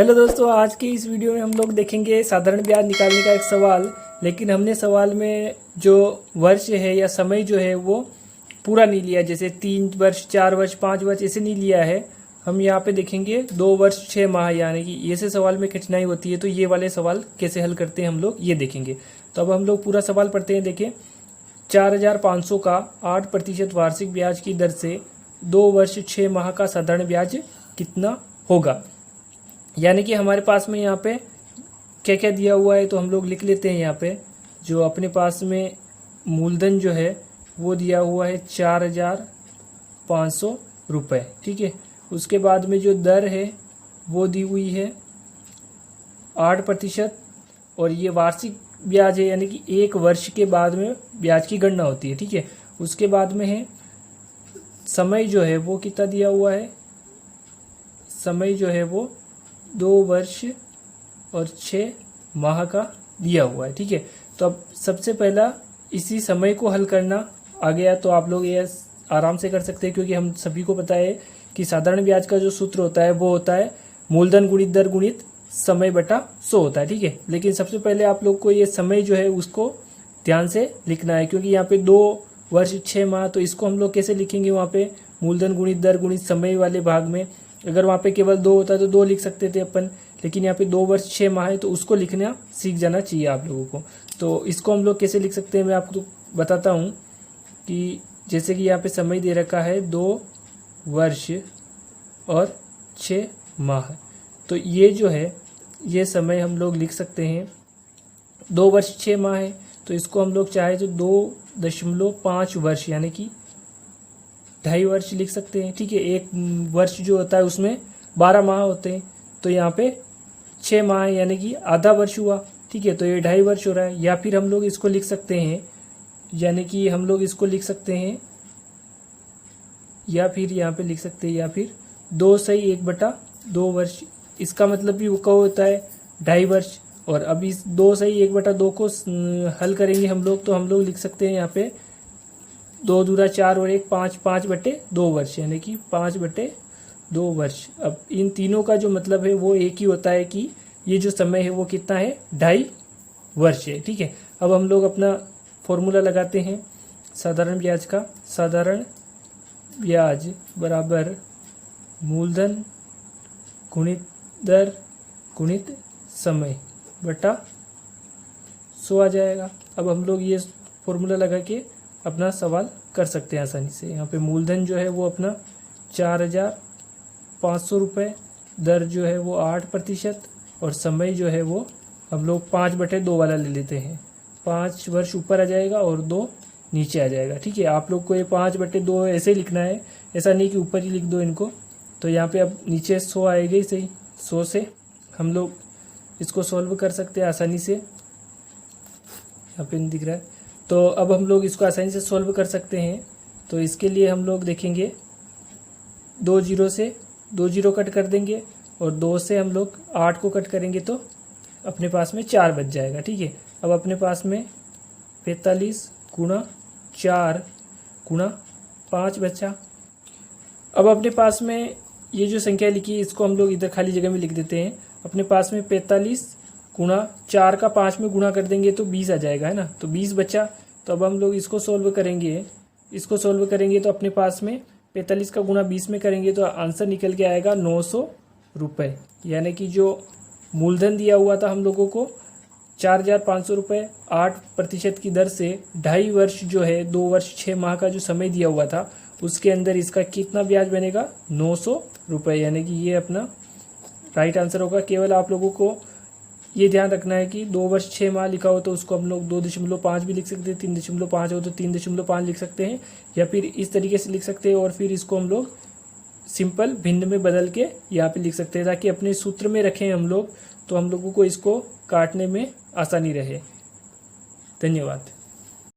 Hello दोस्तों, आज की इस वीडियो में हम लोग देखेंगे साधारण ब्याज निकालने का एक सवाल। लेकिन हमने सवाल में जो वर्ष है या समय जो है वो पूरा नहीं लिया, जैसे 3 वर्ष 4 वर्ष 5 वर्ष ऐसे नहीं लिया है। हम यहाँ पे देखेंगे 2 वर्ष 6 माह, यानी कि ऐसे सवाल में कठिनाई होती है। तो ये वाले सवाल कैसे हल करते हैं हम लोग ये देखेंगे। तो अब हम लोग पूरा सवाल पढ़ते हैं। देखिए, 4500 का 8% वार्षिक ब्याज की दर से 2 वर्ष 6 माह का साधारण ब्याज कितना होगा। यानी कि हमारे पास में यहाँ पे क्या क्या दिया हुआ है तो हम लोग लिख लेते हैं। यहाँ पे जो अपने पास में मूलधन जो है वो दिया हुआ है 4500 रुपये, ठीक है। उसके बाद में जो दर है वो दी हुई है 8%, और ये वार्षिक ब्याज है, यानी कि 1 वर्ष के बाद में ब्याज की गणना होती है, ठीक है। उसके बाद में है समय जो है वो कितना दिया हुआ है, समय जो है वो 2 वर्ष और 6 माह का दिया हुआ है, ठीक है। तो अब सबसे पहला इसी समय को हल करना आ गया तो आप लोग ये आराम से कर सकते हैं, क्योंकि हम सभी को पता है कि साधारण ब्याज का जो सूत्र होता है वो होता है मूलधन गुणित दर गुणित समय बटा 100 होता है, ठीक है। लेकिन सबसे पहले आप लोग को ये समय जो है उसको ध्यान से लिखना है, क्योंकि यहाँ पे 2 वर्ष 6 माह, तो इसको हम लोग कैसे लिखेंगे, वहाँ पे मूलधन गुणित दर गुणित समय वाले भाग में अगर वहाँ पे केवल 2 होता तो 2 लिख सकते थे अपन, लेकिन यहाँ पे 2 वर्ष 6 माह है तो उसको लिखना सीख जाना चाहिए आप लोगों को। तो इसको हम लोग कैसे लिख सकते हैं मैं आपको बताता हूँ। कि जैसे कि यहाँ पे समय दे रखा है 2 वर्ष और 6 माह, तो ये जो है ये समय हम लोग लिख सकते हैं। 2 वर्ष 6 माह है तो इसको हम लोग चाहे तो 2.5 वर्ष यानी कि 2.5 वर्ष लिख सकते हैं, ठीक है। 1 वर्ष जो होता है उसमें 12 माह होते हैं, तो यहाँ पे 6 माह यानी कि आधा वर्ष हुआ, ठीक है। तो ये 2.5 वर्ष हो रहा है। या फिर हम लोग इसको लिख सकते हैं, यानी कि हम लोग इसको लिख सकते हैं, या फिर यहाँ पे लिख सकते हैं, या फिर 2 से 1/2 वर्ष। इसका मतलब भी वो क्या होता है 2.5 वर्ष। और अब इस 2 से 1/2 को हल करेंगे हम लोग, तो हम लोग लिख सकते हैं यहाँ पे 2 दूना 4 और 1 5, 5/2 वर्ष, यानी कि 5/2 वर्ष। अब इन तीनों का जो मतलब है वो एक ही होता है कि ये जो समय है वो कितना है 2.5 वर्ष है, ठीक है। अब हम लोग अपना फॉर्मूला लगाते हैं साधारण ब्याज का। साधारण ब्याज बराबर मूलधन गुणित दर गुणित समय बटा 100 आ जाएगा। अब हम लोग ये फॉर्मूला लगा के अपना सवाल कर सकते हैं आसानी से। यहाँ पे मूलधन जो है वो अपना 4500 रुपये, दर जो है वो 8%, और समय जो है वो हम लोग 5/2 वाला ले लेते हैं। 5 वर्ष ऊपर आ जाएगा और 2 नीचे आ जाएगा, ठीक है। आप लोग को ये 5/2 ऐसे लिखना है, ऐसा नहीं कि ऊपर ही लिख दो इनको। तो यहाँ पे अब नीचे 100 आएगा ही सही। 100 से हम लोग इसको सॉल्व कर सकते हैं आसानी से। यहाँ पे नहीं दिख रहा है, तो अब हम लोग इसको आसानी से सॉल्व कर सकते हैं। तो इसके लिए हम लोग देखेंगे 2 जीरो से 2 जीरो कट कर देंगे, और 2 से हम लोग 8 को कट करेंगे तो अपने पास में 4 बच जाएगा, ठीक है। अब अपने पास में 45 गुणा 4 गुणा 5 बचा। अब अपने पास में ये जो संख्या लिखी है इसको हम लोग इधर खाली जगह में लिख देते हैं। अपने पास में 45 गुणा 4 का 5 में गुणा कर देंगे तो 20 आ जाएगा, है ना। तो 20 बचा। तो अब हम लोग इसको सॉल्व करेंगे। इसको सॉल्व करेंगे तो अपने पास में 45 का गुणा 20 में करेंगे तो आंसर निकल के आएगा 900 रुपये। यानी कि जो मूलधन दिया हुआ था हम लोगों को 4500 रुपये, 8% की दर से 2.5 वर्ष जो है 2 वर्ष 6 माह का जो समय दिया हुआ था उसके अंदर इसका कितना ब्याज बनेगा 900 रुपये। यानी कि ये अपना राइट आंसर होगा। केवल आप लोगों को ये ध्यान रखना है कि 2 वर्ष 6 माह लिखा हो तो उसको हम लोग 2.5 भी लिख सकते हैं, 3.5 हो तो 3.5 लिख सकते हैं, या फिर इस तरीके से लिख सकते हैं। और फिर इसको हम लोग सिंपल भिन्न में बदल के यहाँ पे लिख सकते हैं, ताकि अपने सूत्र में रखें हम लोग, तो हम लोगों को इसको काटने में आसानी रहे। धन्यवाद।